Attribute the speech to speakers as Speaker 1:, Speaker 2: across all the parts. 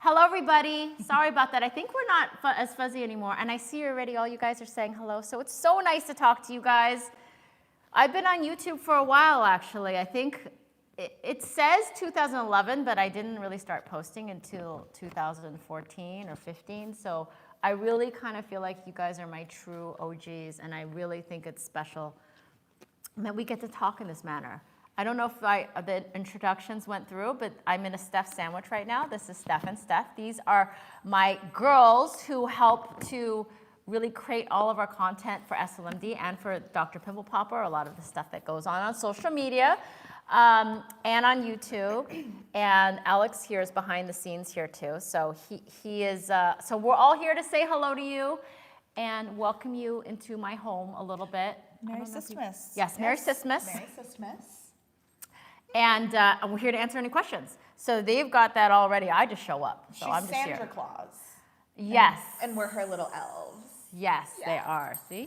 Speaker 1: Hello, everybody. Sorry about that. I think we're not as fuzzy anymore. And I see already all you guys are saying hello. So it's so nice to talk to you guys. I've been on YouTube for a while, actually. I think it says 2011, but I didn't really start posting until 2014 or 15. So I really kind of feel like you guys are my true OGs. And I really think it's special that we get to talk in this manner. I don't know if the introductions went through, but I'm in a Steph sandwich right now. This is Steph and Steph. These are my girls who help to really create all of our content for SLMD and for Dr. Pimple Popper, a lot of the stuff that goes on social media and on YouTube. And Alex here is behind the scenes here too. So he is, so we're all here to say hello to you and welcome you into my home a little bit.
Speaker 2: Merry Cystmas.
Speaker 1: Yes, Merry Cystmas.
Speaker 2: Merry Cystmas.
Speaker 1: And we're here to answer any questions. So they've got that already. I just show up. So
Speaker 2: She's
Speaker 1: I'm just
Speaker 2: Sandra
Speaker 1: here.
Speaker 2: Claus.
Speaker 1: Yes.
Speaker 2: And we're her little elves.
Speaker 1: Yes,
Speaker 2: Yeah.
Speaker 1: they are. See?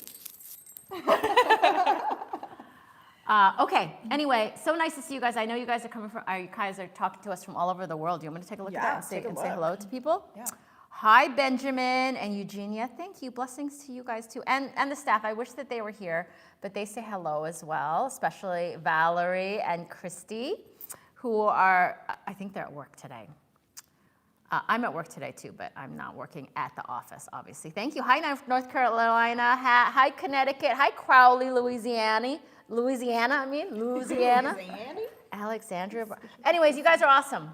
Speaker 1: Okay. Anyway, so nice to see you guys. I know you guys are coming from. You guys are talking to us from all over the world. Do you want me to take a look at that and say hello to people?
Speaker 2: Yeah.
Speaker 1: Hi, Benjamin and Eugenia. Thank you. Blessings to you guys too, and the staff. I wish that they were here, but they say hello as well, especially Valerie and Christy, who are. I think they're at work today. I'm at work today too, but I'm not working at the office, obviously. Thank you. Hi, North Carolina. Hi, Connecticut. Hi, Crowley, Louisiana. Louisiana. Alexandria. Anyways, you guys are awesome.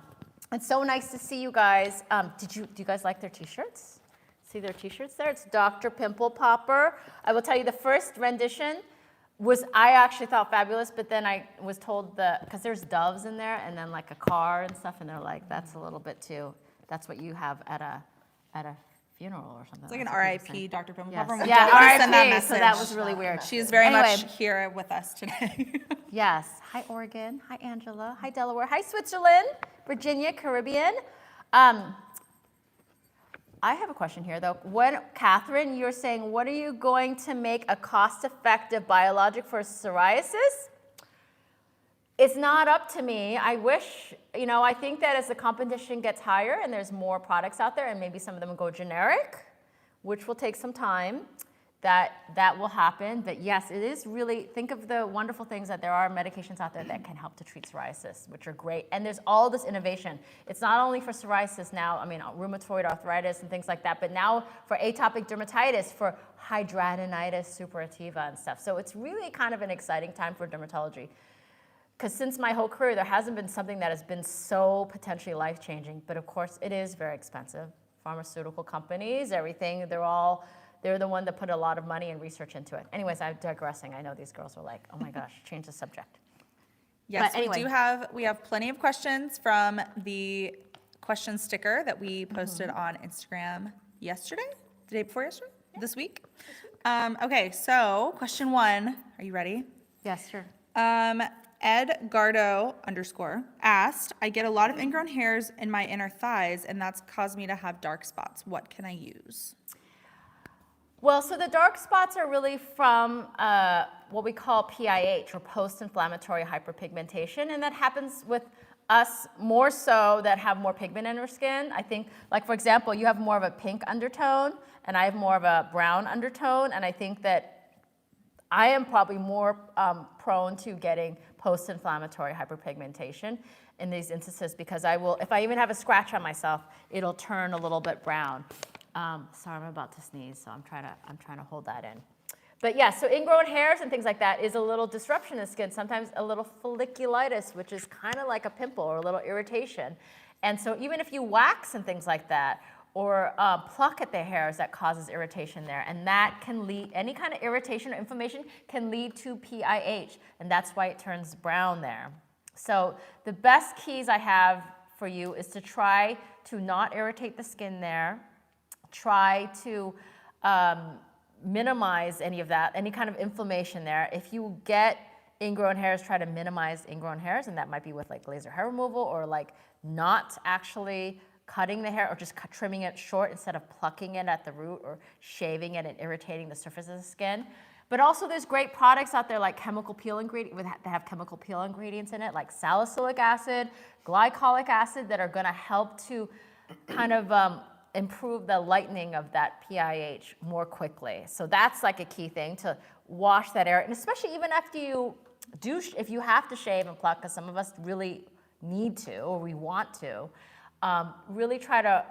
Speaker 1: It's so nice to see you guys. Do you guys like their t-shirts? See their t-shirts there? It's Dr. Pimple Popper. I will tell you the first rendition I actually thought fabulous, but then I was told because there's doves in there and then like a car and stuff, and they're like, that's a little bit too, that's what you have at a funeral or something.
Speaker 2: It's like an RIP, Dr. Pimple Popper.
Speaker 1: Yeah, RIP, so that was really weird.
Speaker 2: She is very much here with us today.
Speaker 1: Yes. Hi, Oregon. Hi, Angela. Hi, Delaware. Hi, Switzerland, Virginia, Caribbean. I have a question here, though. Catherine, you're saying, what are you going to make a cost-effective biologic for psoriasis? It's not up to me. I wish, I think that as the competition gets higher and there's more products out there, and maybe some of them will go generic, which will take some time, that will happen. But yes, it is really, think of the wonderful things that there are medications out there that can help to treat psoriasis, which are great. And there's all this innovation. It's not only for psoriasis now, rheumatoid arthritis and things like that, but now for atopic dermatitis, for hidradenitis suppurativa and stuff. So it's really kind of an exciting time for dermatology. Because since my whole career, there hasn't been something that has been so potentially life-changing. But of course, it is very expensive. Pharmaceutical companies, everything, they're the one that put a lot of money and research into it. Anyways, I'm digressing. I know these girls were like, oh my gosh, change the subject.
Speaker 2: Yes, anyway. we have plenty of questions from the question sticker that we posted on Instagram yesterday, the day before yesterday, this week. Okay, so question 1, are you ready?
Speaker 1: Yes, sure.
Speaker 2: Edgardo _ asked, I get a lot of ingrown hairs in my inner thighs, and that's caused me to have dark spots. What can I use?
Speaker 1: Well, so the dark spots are really from what we call PIH, or post-inflammatory hyperpigmentation, and that happens with us more so that have more pigment in our skin. I think, like for example, you have more of a pink undertone, and I have more of a brown undertone, and I think that I am probably more prone to getting post-inflammatory hyperpigmentation in these instances, because if I even have a scratch on myself, it'll turn a little bit brown. Sorry, I'm about to sneeze, so I'm trying to hold that in. But yeah, so ingrown hairs and things like that is a little disruption in the skin, sometimes a little folliculitis, which is kind of like a pimple or a little irritation. And so even if you wax and things like that, or pluck at the hairs, that causes irritation there. And that can lead, any kind of irritation or inflammation can lead to PIH, and that's why it turns brown there. So the best keys I have for you is to try to not irritate the skin there. Try to minimize any of that, any kind of inflammation there. If you get ingrown hairs, try to minimize ingrown hairs, and that might be with like laser hair removal, or like not actually cutting the hair, or just trimming it short instead of plucking it at the root or shaving it and irritating the surface of the skin. But also there's great products out there like chemical peel ingredients that have chemical peel ingredients in it, like salicylic acid, glycolic acid, that are gonna help to kind of improve the lightening of that PIH more quickly. So that's like a key thing, to wash that area, and especially even after you do, if you have to shave and pluck, because some of us really need to or we want to, really try to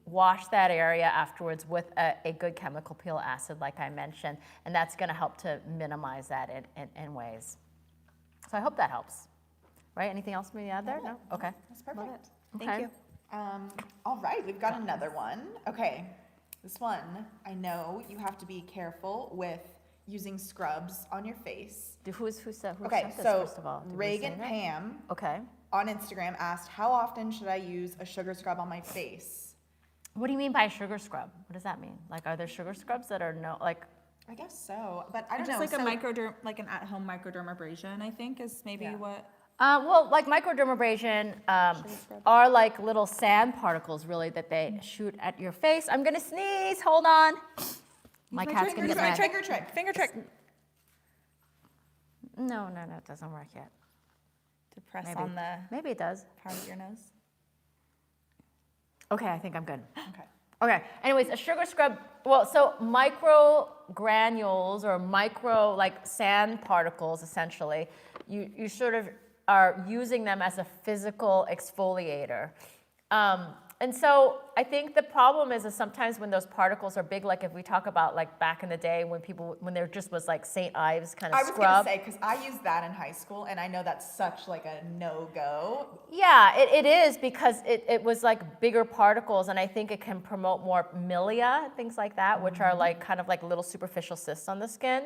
Speaker 1: wash that area afterwards with a good chemical peel acid, like I mentioned, and that's going to help to minimize that in ways. So I hope that helps. Right? Anything else maybe add there? No? Okay.
Speaker 2: That's perfect.
Speaker 1: Okay.
Speaker 2: Thank you. All right, we've got another one. Okay, this one, I know you have to be careful with using scrubs on your face.
Speaker 1: Who sent this,
Speaker 2: so
Speaker 1: first of all?
Speaker 2: Reagan Pam
Speaker 1: Okay.
Speaker 2: on Instagram asked, how often should I use a sugar scrub on my face?
Speaker 1: What do you mean by sugar scrub? What does that mean? Like, are there sugar scrubs that are
Speaker 2: I guess so, but I don't
Speaker 1: just
Speaker 2: know.
Speaker 1: Like
Speaker 2: like an at-home microdermabrasion, I think, is maybe what.
Speaker 1: Well, like microdermabrasion are like little sand particles, really, that they shoot at your face. I'm gonna sneeze. Hold on. My cat's gonna get mad.
Speaker 2: Finger trick.
Speaker 1: No, it doesn't work yet.
Speaker 2: To press on the.
Speaker 1: Maybe it does.
Speaker 2: Part of your nose.
Speaker 1: Okay, I think I'm good.
Speaker 2: Okay.
Speaker 1: Okay. Anyways, a sugar scrub. Well, so micro granules or micro like sand particles, essentially. You sort of are using them as a physical exfoliator. And so I think the problem is sometimes when those particles are big, like if we talk about like back in the day when there just was like St. Ives kind of scrub.
Speaker 2: I was going to say, because I used that in high school, and I know that's such like a no-go.
Speaker 1: Yeah, it is, because it was like bigger particles, and I think it can promote more milia, things like that, which are like kind of like little superficial cysts on the skin.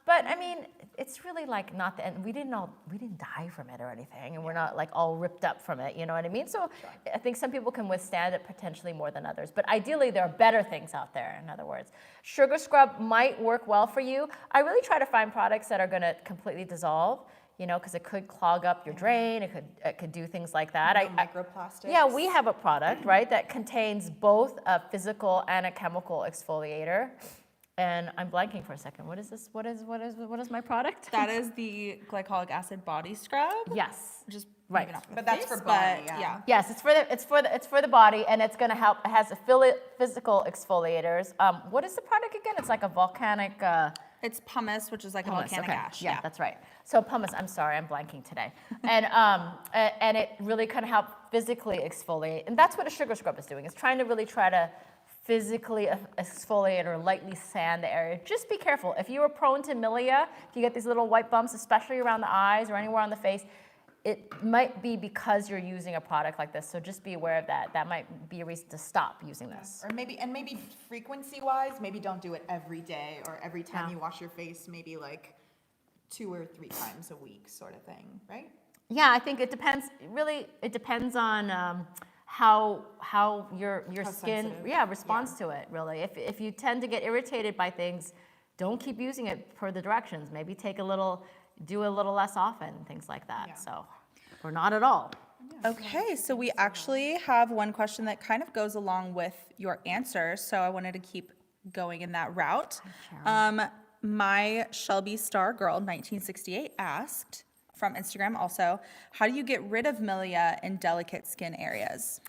Speaker 1: But I mean, it's really like not the end. We didn't die from it or anything, and we're not like all ripped up from it. You know what I mean? So I think some people can withstand it potentially more than others. But ideally, there are better things out there. In other words, sugar scrub might work well for you. I really try to find products that are going to completely dissolve. You know, because it could clog up your drain. It could do things like that.
Speaker 2: Microplastics.
Speaker 1: Yeah, we have a product, right, that contains both a physical and a chemical exfoliator. And I'm blanking for a second. What is this? What is my product?
Speaker 2: That is the glycolic acid body scrub.
Speaker 1: Yes.
Speaker 2: Just
Speaker 1: right.
Speaker 2: But that's for body. Yeah.
Speaker 1: Yes, it's for the body, and it's going to help. It has physical exfoliators. What is the product again? It's like a volcanic.
Speaker 2: It's pumice, which is like a volcanic ash.
Speaker 1: Yeah, that's right. So pumice. I'm sorry, I'm blanking today. And it really can help physically exfoliate, and that's what a sugar scrub is doing. It's trying to physically exfoliate or lightly sand the area. Just be careful. If you are prone to milia, if you get these little white bumps, especially around the eyes or anywhere on the face, it might be because you're using a product like this. So just be aware of that. That might be a reason to stop using this.
Speaker 2: Or maybe frequency-wise, maybe don't do it every day or every time you wash your face, maybe like 2 or 3 times a week sort of thing, right?
Speaker 1: Yeah, I think it depends. Really, it depends on how your skin responds to it, really. If you tend to get irritated by things, don't keep using it per the directions. Maybe do a little less often, things like that. Yeah. So, or not at all.
Speaker 2: Okay, so we actually have one question that kind of goes along with your answer, so I wanted to keep going in that route. My Shelby Star Girl 1968 asked, from Instagram also, how do you get rid of milia in delicate skin areas?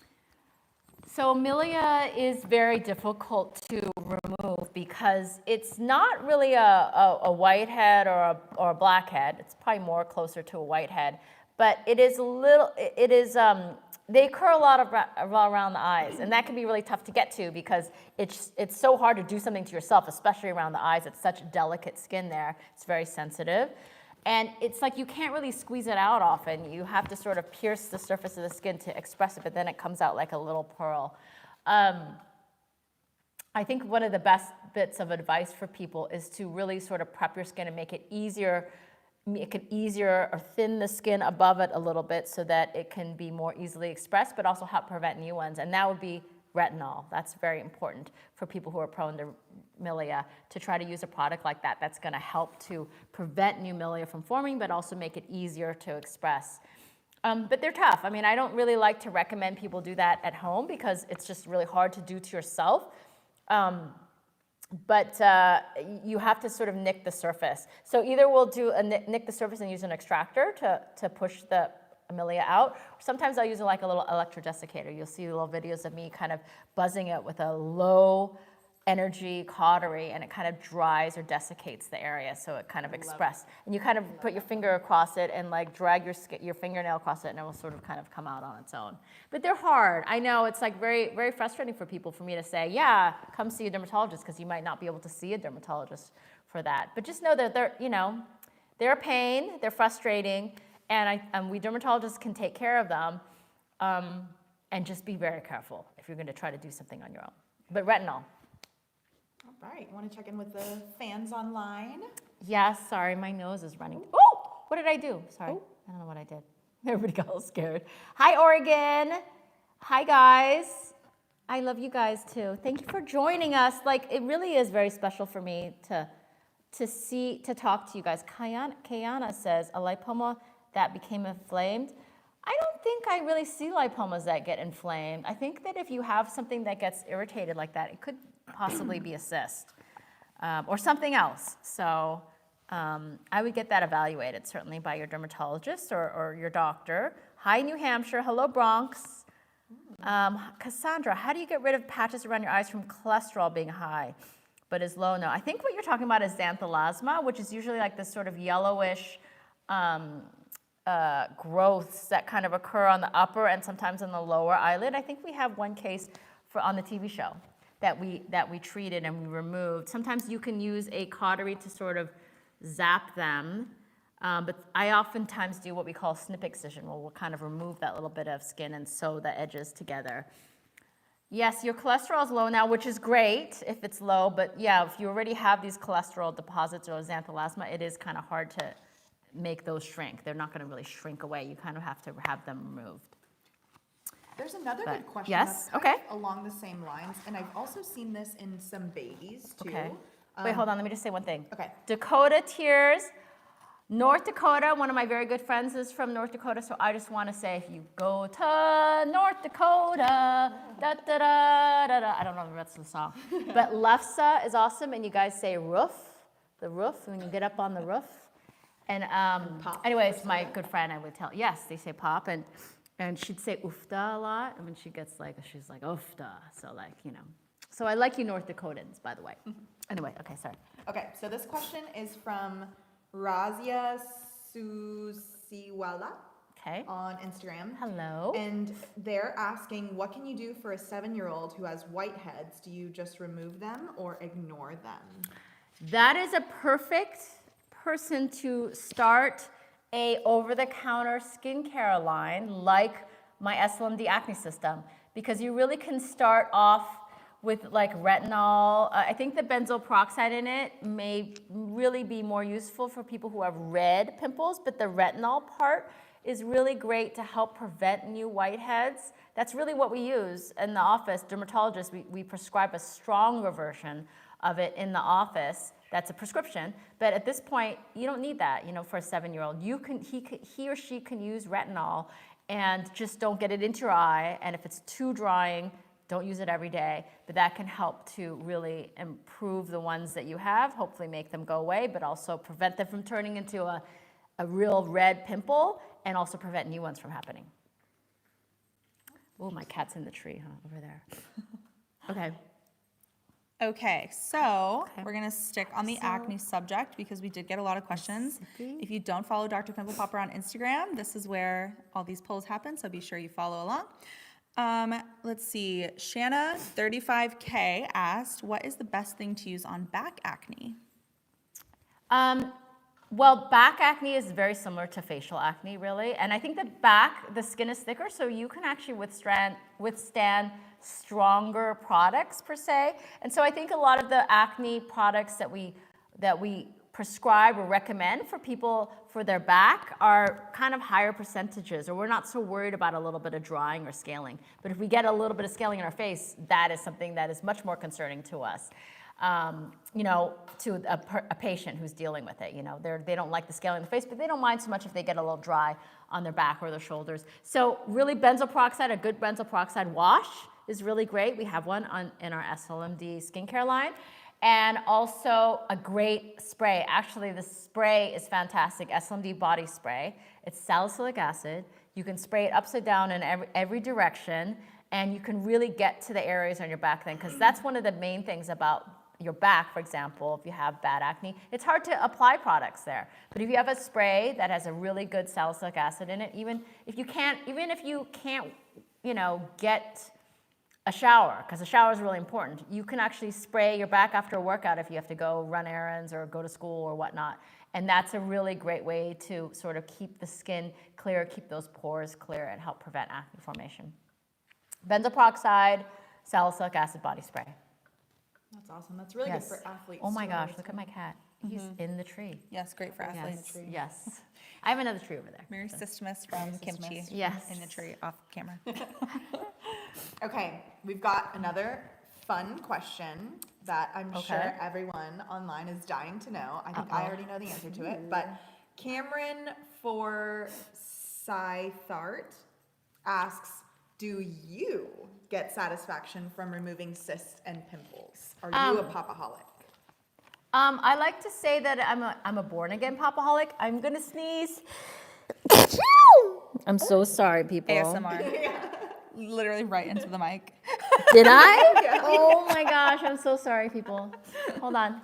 Speaker 1: So milia is very difficult to remove because it's not really a whitehead or a blackhead. It's probably more closer to a whitehead, but they occur a lot around the eyes, and that can be really tough to get to because it's so hard to do something to yourself, especially around the eyes. It's such delicate skin there. It's very sensitive. And it's like you can't really squeeze it out often. You have to sort of pierce the surface of the skin to express it, but then it comes out like a little pearl. I think one of the best bits of advice for people is to really sort of prep your skin and make it easier or thin the skin above it a little bit so that it can be more easily expressed, but also help prevent new ones. And that would be retinol. That's very important for people who are prone to milia, to try to use a product like that that's going to help to prevent new milia from forming, but also make it easier to express. But they're tough. I mean, I don't really like to recommend people do that at home because it's just really hard to do to yourself. But you have to sort of nick the surface. So either we'll do nick the surface and use an extractor to push the Milia out. Sometimes I'll use it like a little electrodesiccator. You'll see little videos of me kind of buzzing it with a low energy cautery, and it kind of dries or desiccates the area, so it kind of express. And you kind of put your finger across it and like drag your fingernail across it, and it will sort of kind of come out on its own. But they're hard. I know it's like very, very frustrating for people for me to say, yeah, come see a dermatologist, because you might not be able to see a dermatologist for that. But just know that they're a pain, they're frustrating, and we dermatologists can take care of them, and just be very careful if you're going to try to do something on your own. But retinol.
Speaker 2: All right, you want to check in with the fans online?
Speaker 1: Yes, sorry, my nose is running. Oh, what did I do? Sorry, I don't know what I did. Everybody got all scared. Hi, Oregon. Hi, guys. I love you guys too. Thank you for joining us. Like, it really is very special for me to talk to you guys. Kayana says, a lipoma that became inflamed. I don't think I really see lipomas that get inflamed. I think that if you have something that gets irritated like that, it could possibly be a cyst or something else. So I would get that evaluated certainly by your dermatologist or your doctor. Hi, New Hampshire. Hello, Bronx. Cassandra, how do you get rid of patches around your eyes from cholesterol being high but is low? No, I think what you're talking about is xanthelasma, which is usually like this sort of yellowish growths that kind of occur on the upper and sometimes on the lower eyelid. I think we have one case on the TV show that we treated and we removed. Sometimes you can use a cautery to sort of zap them, but I oftentimes do what we call snip excision, where we'll kind of remove that little bit of skin and sew the edges together. Yes, your cholesterol is low now, which is great if it's low, but yeah, if you already have these cholesterol deposits or xanthelasma, it is kind of hard to make those shrink. They're not going to really shrink away. You kind of have to have them removed.
Speaker 2: There's another good question
Speaker 1: yes,
Speaker 2: that's kind of along the same lines, and I've also seen this in some babies too.
Speaker 1: Okay. Wait, hold on. Let me just say one thing.
Speaker 2: Okay.
Speaker 1: Dakota Tears, North Dakota. One of my very good friends is from North Dakota, so I just want to say, if you go to North Dakota, da da da da da. I don't know the rest of the song, but Lefsa is awesome, and you guys say roof, the roof, when you get up on the roof. And anyways, my good friend, I would tell, yes, they say pop, and she'd say ufta a lot, and when she gets like, she's like ufta, so like, So I like you North Dakotans, by the way. Anyway, okay, sorry.
Speaker 2: Okay, so this question is from Razia Susiwala on Instagram.
Speaker 1: Hello.
Speaker 2: And they're asking, what can you do for a 7-year-old who has whiteheads? Do you just remove them or ignore them?
Speaker 1: That is a perfect person to start a over-the-counter skincare line like my SLMD acne system, because you really can start off with like retinol. I think the benzoyl peroxide in it may really be more useful for people who have red pimples, but the retinol part is really great to help prevent new whiteheads. That's really what we use in the office. Dermatologists, we prescribe a stronger version of it in the office. That's a prescription, but at this point, you don't need that, for a 7-year-old. He or she can use retinol, and just don't get it into your eye, and if it's too drying, don't use it every day, but that can help to really improve the ones that you have, hopefully make them go away, but also prevent them from turning into a real red pimple, and also prevent new ones from happening. Oh, my cat's in the tree, over there. Okay.
Speaker 2: Okay, so we're going to stick on the acne subject because we did get a lot of questions. If you don't follow Dr. Pimple Popper on Instagram, this is where all these polls happen, so be sure you follow along. Let's see. Shanna, 35K, asked, what is the best thing to use on back acne?
Speaker 1: Well, back acne is very similar to facial acne, really. And I think the skin is thicker, so you can actually withstand stronger products, per se. And so I think a lot of the acne products that we prescribe or recommend for people for their back are kind of higher percentages, or we're not so worried about a little bit of drying or scaling. But if we get a little bit of scaling in our face, that is something that is much more concerning to us. To a patient who's dealing with it. They don't like the scaling in the face, but they don't mind so much if they get a little dry on their back or their shoulders. So really benzoyl peroxide, a good benzoyl peroxide wash is really great. We have one in our SLMD skincare line. And also a great spray. Actually, the spray is fantastic, SLMD body spray. It's salicylic acid. You can spray it upside down in every direction, and you can really get to the areas on your back then, because that's one of the main things about your back, for example, if you have bad acne. It's hard to apply products there. But if you have a spray that has a really good salicylic acid in it, even if you can't, you know, get a shower, because a shower is really important, you can actually spray your back after a workout if you have to go run errands or go to school or whatnot. And that's a really great way to sort of keep the skin clear, keep those pores clear, and help prevent acne formation. Benzoyl peroxide, salicylic acid body spray.
Speaker 3: That's awesome. That's really good for athletes.
Speaker 1: Oh my gosh, look at my cat. He's in the tree.
Speaker 2: Yes, great for athletes.
Speaker 1: Yes. I have another tree over there.
Speaker 2: Mary Cystmas from Kimchi.
Speaker 1: Yes.
Speaker 2: In the tree off camera.
Speaker 3: Okay, we've got another fun question that I'm sure everyone online is dying to know. I think I already know the answer to it, but Cameron for Scythart asks, do you get satisfaction from removing cysts and pimples? Are you a Popaholic?
Speaker 1: I like to say that I'm a born again Popaholic. I'm gonna sneeze. I'm so sorry, people.
Speaker 2: ASMR. Literally right into the mic.
Speaker 1: Did I? Yeah. Oh my gosh, I'm so sorry, people. Hold on.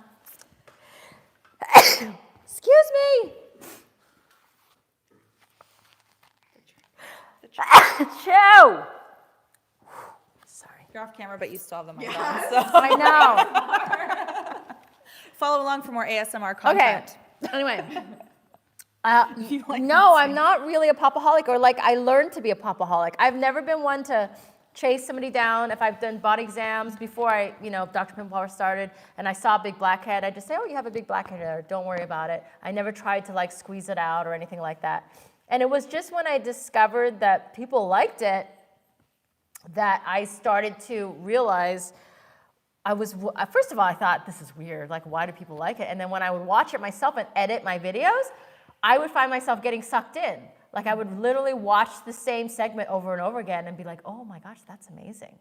Speaker 1: Excuse me. Chew. Sorry.
Speaker 2: You're off camera, but you still have the mic on.
Speaker 3: Yes.
Speaker 2: So
Speaker 1: I know.
Speaker 2: follow along for more ASMR content.
Speaker 1: Okay. Anyway. No, I'm not really a Popaholic, or like I learned to be a Popaholic. I've never been one to chase somebody down. If I've done body exams before Dr. Pimple Popper started, and I saw a big blackhead, I just say, oh, you have a big blackhead there. Don't worry about it. I never tried to like squeeze it out or anything like that. And it was just when I discovered that people liked it that I started to realize first of all, I thought, this is weird. Like, why do people like it? And then when I would watch it myself and edit my videos, I would find myself getting sucked in. Like, I would literally watch the same segment over and over again and be like, oh my gosh, that's amazing.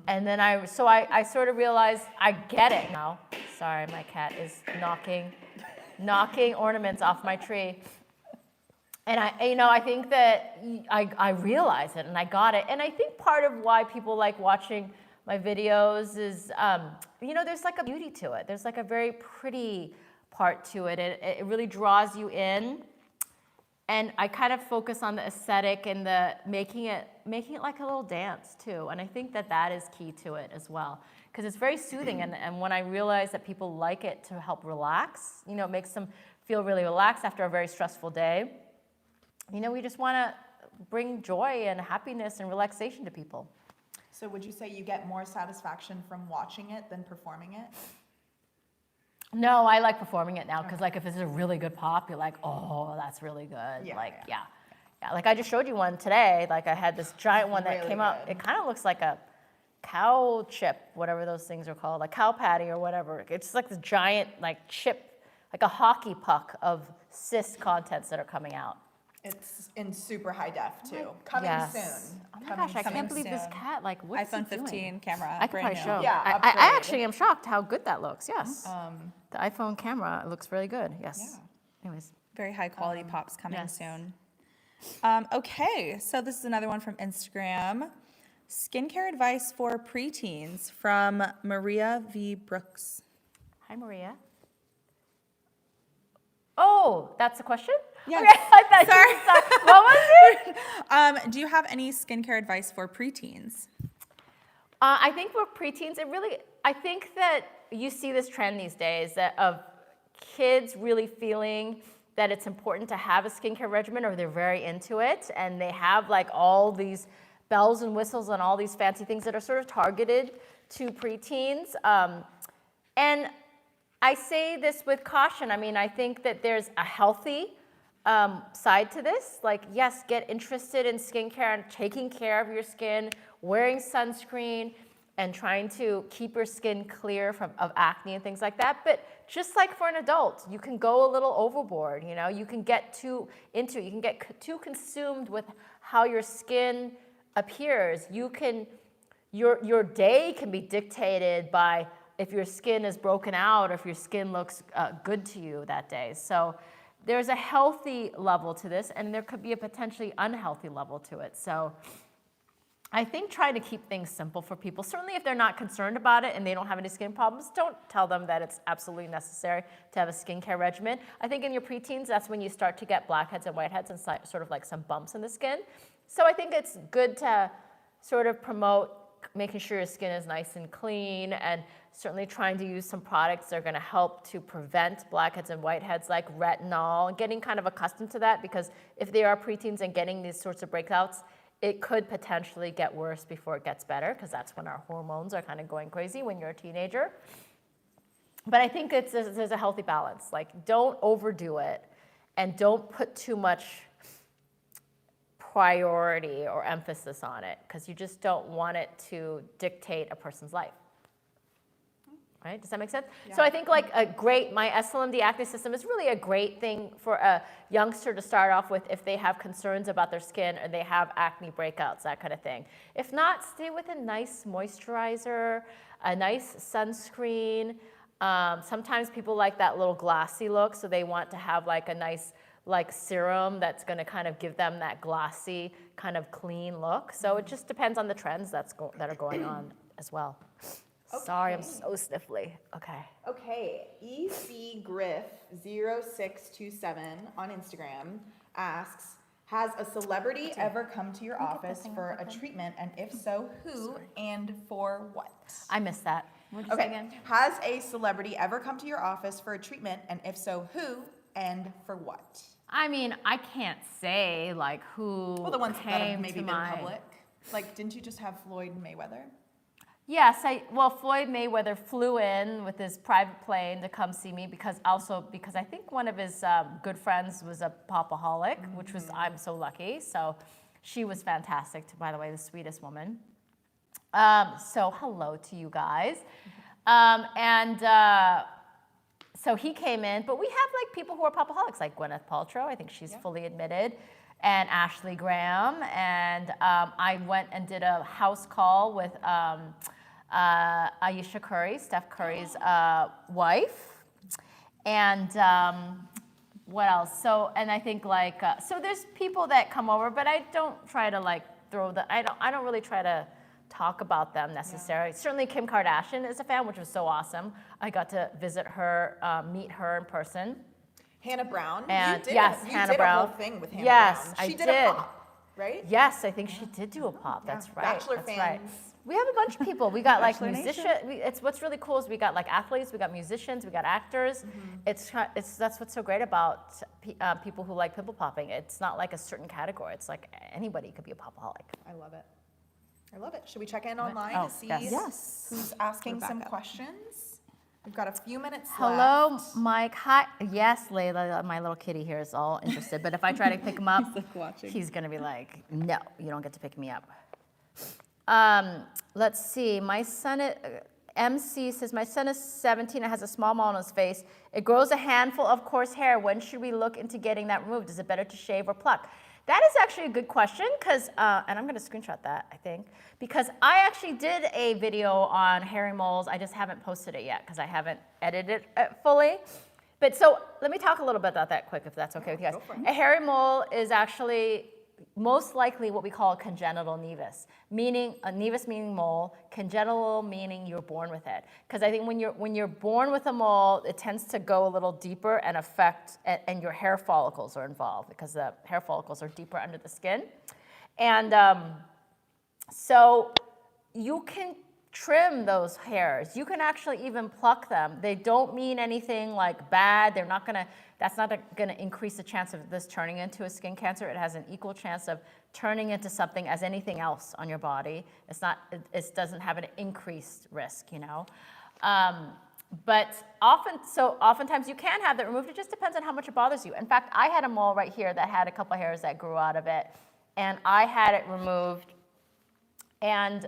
Speaker 1: And then I sort of realized I get it now. Sorry, my cat is knocking ornaments off my tree. And I think that I realized it and I got it. And I think part of why people like watching my videos is, there's like a beauty to it. There's like a very pretty part to it. It really draws you in. And I kind of focus on the aesthetic and the making it like a little dance too. And I think that is key to it as well. Because it's very soothing. And when I realize that people like it to help relax, it makes them feel really relaxed after a very stressful day. We just want to bring joy and happiness and relaxation to people.
Speaker 3: So would you say you get more satisfaction from watching it than performing it?
Speaker 1: No, I like performing it now because like if it's a really good pop, you're like, oh, that's really good. Yeah. Like I just showed you one today. Like I had this giant one that really came out. It kind of looks like a cow chip, whatever those things are called, like cow patty or whatever. It's like this giant like chip, like a hockey puck of cyst contents that are coming out.
Speaker 3: It's in super high def too. Coming soon.
Speaker 1: Oh my gosh, I can't believe this cat, like, what's
Speaker 2: iPhone 15
Speaker 1: doing?
Speaker 2: camera.
Speaker 1: I could probably show.
Speaker 3: Yeah,
Speaker 1: I actually am shocked how good that looks, yes. The iPhone camera looks really good, yes. Yeah. Anyways.
Speaker 2: Very high quality pops coming soon. Okay, so this is another one from Instagram. Skincare advice for preteens from Maria V. Brooks.
Speaker 1: Hi, Maria. Oh, that's a question?
Speaker 2: Yes.
Speaker 1: Okay, I thought what was it?
Speaker 2: Do you have any skincare advice for preteens?
Speaker 1: I think for preteens, I think that you see this trend these days of kids really feeling that it's important to have a skincare regimen, or they're very into it, and they have like all these bells and whistles and all these fancy things that are sort of targeted to preteens. And I say this with caution. I mean, I think that there's a healthy side to this. Like, yes, get interested in skincare and taking care of your skin, wearing sunscreen, and trying to keep your skin clear of acne and things like that. But just like for an adult, you can go a little overboard. You can get too into it. You can get too consumed with how your skin appears. Your day can be dictated by if your skin is broken out or if your skin looks good to you that day. So there's a healthy level to this, and there could be a potentially unhealthy level to it. So I think try to keep things simple for people. Certainly if they're not concerned about it and they don't have any skin problems, don't tell them that it's absolutely necessary to have a skincare regimen. I think in your preteens, that's when you start to get blackheads and whiteheads and sort of like some bumps in the skin. So I think it's good to sort of promote making sure your skin is nice and clean, and certainly trying to use some products that are gonna help to prevent blackheads and whiteheads like retinol, and getting kind of accustomed to that, because if they are preteens and getting these sorts of breakouts, it could potentially get worse before it gets better, because that's when our hormones are kind of going crazy when you're a teenager. But I think there's a healthy balance. Like, don't overdo it, and don't put too much priority or emphasis on it, because you just don't want it to dictate a person's life. Right? Does that make sense? Yeah. So I think like my SLMD acne system is really a great thing for a youngster to start off with if they have concerns about their skin or they have acne breakouts, that kind of thing. If not, stay with a nice moisturizer, a nice sunscreen. Sometimes people like that little glossy look, so they want to have like a nice like serum that's going to kind of give them that glossy kind of clean look. So it just depends on the trends that are going on as well. Okay. Sorry, I'm so sniffly. Okay.
Speaker 3: Okay, ECGriff0627 on Instagram asks, has a celebrity ever come to your office for a treatment, and if so, who and for what?
Speaker 1: I missed that. What did you say again?
Speaker 3: Has a celebrity ever come to your office for a treatment, and if so, who and for what?
Speaker 1: I mean, I can't say like who
Speaker 3: Well, the ones that have maybe
Speaker 1: came
Speaker 3: been
Speaker 1: to my...
Speaker 3: public. Like, didn't you just have Floyd Mayweather?
Speaker 1: Yes, Floyd Mayweather flew in with his private plane to come see me because I think one of his good friends was a Popaholic, which was, I'm so lucky. So she was fantastic, by the way, the sweetest woman. So hello to you guys. So he came in, but we have like people who are Popaholics, like Gwyneth Paltrow, I think she's fully admitted, and Ashley Graham. And I went and did a house call with Ayesha Curry, Steph Curry's wife. And what else? So, and I think like, so there's people that come over, but I don't try to like I don't really try to talk about them necessarily. Certainly Kim Kardashian is a fan, which was so awesome. I got to visit her, meet her in person.
Speaker 3: Hannah Brown.
Speaker 1: And
Speaker 3: you did
Speaker 1: Hannah Brown.
Speaker 3: A whole thing with Hannah Brown.
Speaker 1: She
Speaker 3: did a pop, right?
Speaker 1: Yes, I think she did do a pop. That's right.
Speaker 3: Bachelor
Speaker 1: That's
Speaker 3: fans.
Speaker 1: right. We have a bunch of people. We got like
Speaker 2: Bachelor
Speaker 1: musicians. What's really cool is we got like athletes, we got musicians, we got actors. That's what's so great about people who like pimple popping. It's not like a certain category. It's like anybody could be a popaholic.
Speaker 3: I love it. I love it. Should we check in online to see who's asking some questions? We've got a few minutes
Speaker 1: Hello,
Speaker 3: left.
Speaker 1: Mike. Hi. Yes, Layla, my little kitty here is all interested. But if I try to pick him up, he's going to be like, no, you don't get to pick me up. Let's see. My son, MC says, my son is 17 and has a small mole on his face. It grows a handful of coarse hair. When should we look into getting that removed? Is it better to shave or pluck? That is actually a good question, because, and I'm going to screenshot that, I think, because I actually did a video on hairy moles. I just haven't posted it yet because I haven't edited it fully. But so let me talk a little bit about that quick, if that's okay with you guys. A hairy mole is actually most likely what we call a congenital nevus, meaning a nevus meaning mole, congenital meaning you're born with it. Because I think when you're born with a mole, it tends to go a little deeper and affect, and your hair follicles are involved because the hair follicles are deeper under the skin. And so you can trim those hairs. You can actually even pluck them. They don't mean anything like bad. That's not gonna increase the chance of this turning into a skin cancer. It has an equal chance of turning into something as anything else on your body. It doesn't have an increased risk, you know. But oftentimes you can have that removed. It just depends on how much it bothers you. In fact, I had a mole right here that had a couple of hairs that grew out of it, and I had it removed. And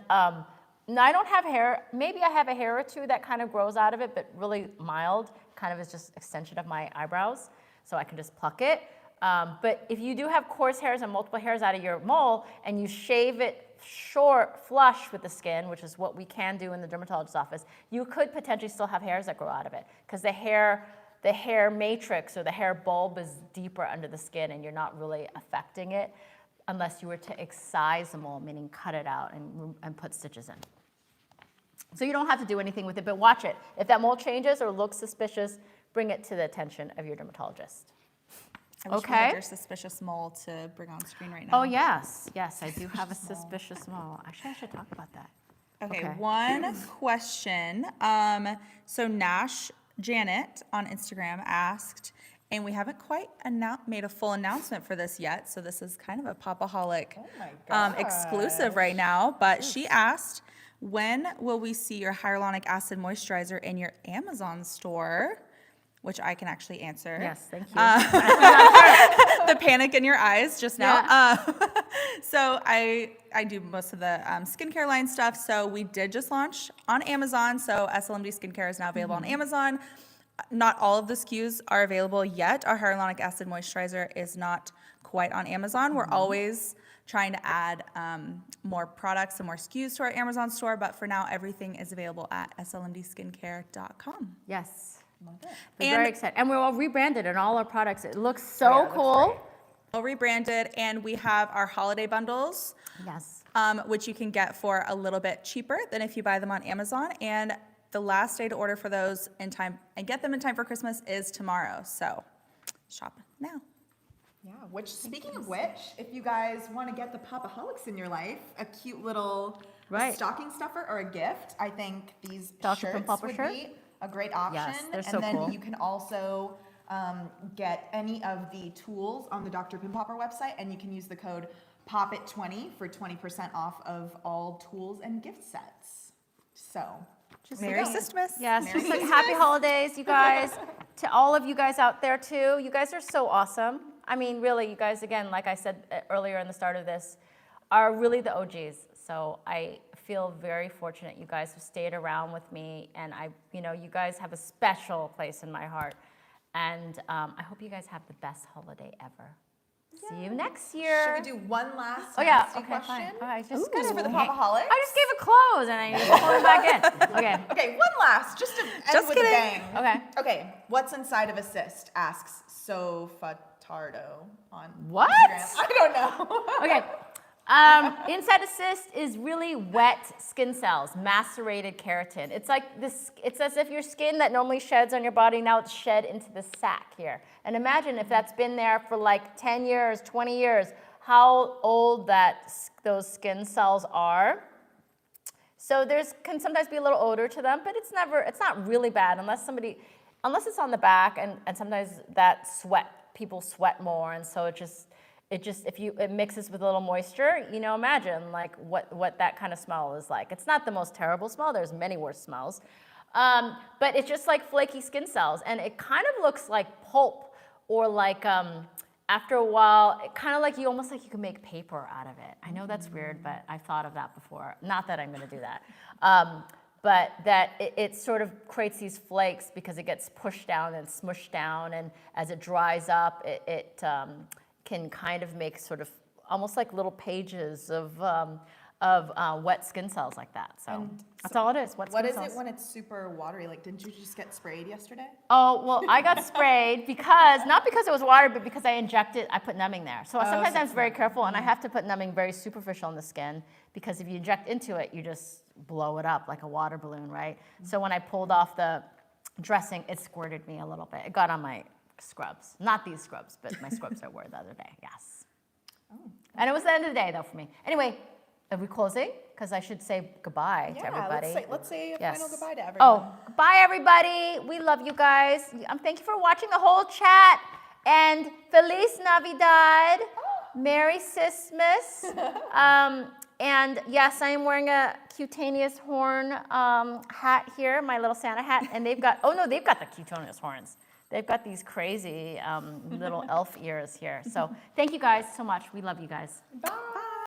Speaker 1: now I don't have hair. Maybe I have a hair or two that kind of grows out of it, but really mild, kind of is just extension of my eyebrows, so I can just pluck it. But if you do have coarse hairs and multiple hairs out of your mole, and you shave it short, flush with the skin, which is what we can do in the dermatologist's office, you could potentially still have hairs that grow out of it, because the hair the hair matrix or the hair bulb is deeper under the skin and you're not really affecting it unless you were to excise the mole, meaning cut it out and put stitches in. So you don't have to do anything with it, but watch it. If that mole changes or looks suspicious, bring it to the attention of your dermatologist.
Speaker 2: I wish we had your suspicious mole to bring on screen right now.
Speaker 1: Oh, yes. Yes, I do have a suspicious mole. Actually, I should talk about that.
Speaker 2: Okay, one question. So Nash Janet on Instagram asked, and we haven't quite made a full announcement for this yet, so this is kind of a Popaholic exclusive right now, but she asked, when will we see your hyaluronic acid moisturizer in your Amazon store? Which I can actually answer.
Speaker 1: Yes, thank you.
Speaker 2: The panic in your eyes just now.
Speaker 1: Yeah.
Speaker 2: So I do most of the skincare line stuff. So we did just launch on Amazon. So SLMD Skincare is now available on Amazon. Not all of the SKUs are available yet. Our hyaluronic acid moisturizer is not quite on Amazon. We're always trying to add more products and more SKUs to our Amazon store. But for now, everything is available at slmdskincare.com.
Speaker 1: Yes. We're very excited. And we're all rebranded in all our products. It looks so cool.
Speaker 2: All rebranded, and we have our holiday bundles.
Speaker 1: Yes.
Speaker 2: Which you can get for a little bit cheaper than if you buy them on Amazon. And the last day to order for those in time and get them in time for Christmas is tomorrow. So shop now.
Speaker 3: Yeah, which speaking of which, if you guys want to get the Popaholics in your life, a cute little stocking stuffer or a gift, I think these shirts would be a great option.
Speaker 1: Yes, they're so
Speaker 3: and then
Speaker 1: cool.
Speaker 3: you can also get any of the tools on the Dr. Pimple Popper website, and you can use the code POPIT20 for 20% off of all tools and gift sets. So,
Speaker 2: Merry Cystmas.
Speaker 1: Yes,
Speaker 3: Merry
Speaker 1: just like
Speaker 3: Cystmas.
Speaker 1: happy holidays, you guys. To all of you guys out there too, you guys are so awesome. I mean, really, you guys, again, like I said earlier in the start of this, are really the OGs. So I feel very fortunate you guys have stayed around with me, and you guys have a special place in my heart. And I hope you guys have the best holiday ever. See you next year.
Speaker 3: Should we do one last
Speaker 1: okay,
Speaker 3: question?
Speaker 1: fine. All right,
Speaker 3: Just for the Popaholics?
Speaker 1: I just gave it close and I just pulled it back in. Okay.
Speaker 3: Okay, one last, just to end
Speaker 2: Just
Speaker 3: with
Speaker 2: kidding.
Speaker 3: a bang.
Speaker 1: Okay.
Speaker 3: Okay, what's inside of a cyst? Asks Sofatardo on
Speaker 1: What?
Speaker 3: Instagram. I don't know.
Speaker 1: Okay. Inside a cyst is really wet skin cells, macerated keratin. It's like this. It's as if your skin that normally sheds on your body, now it's shed into the sac here. And imagine if that's been there for like 10 years, 20 years, how old those skin cells are. So can sometimes be a little odor to them, but it's not really bad unless it's on the back, and sometimes people sweat more, and so it mixes with a little moisture, imagine like what that kind of smell is like. It's not the most terrible smell. There's many worse smells. But it's just like flaky skin cells, and it kind of looks like pulp, or like after a while, kind of like you can make paper out of it. I know that's weird, but I've thought of that before. Not that I'm going to do that. But that it sort of creates these flakes because it gets pushed down and smushed down, and as it dries up, it can kind of make sort of almost like little pages of wet skin cells like that. So that's all it is. What
Speaker 3: is
Speaker 1: cells.
Speaker 3: it when it's super watery? Like, didn't you just get sprayed yesterday?
Speaker 1: Oh, well, I got sprayed not because it was water, but because I put numbing there. So sometimes I'm very careful, and I have to put numbing very superficial on the skin, because if you inject into it, you just blow it up like a water balloon, right? So when I pulled off the dressing, it squirted me a little bit. It got on my scrubs. Not these scrubs, but my scrubs I wore the other day, yes. Oh. And it was the end of the day, though, for me. Anyway, are we closing? Because I should say goodbye to everybody.
Speaker 3: Let's say a final goodbye to everyone.
Speaker 1: Oh, goodbye, everybody. We love you guys. Thank you for watching the whole chat. And Feliz Navidad. Merry Cystmas. And yes, I am wearing a cutaneous horn hat here, my little Santa hat. And they've got the cutaneous horns. They've got these crazy little elf ears here. So thank you guys so much. We love you guys.
Speaker 3: Bye.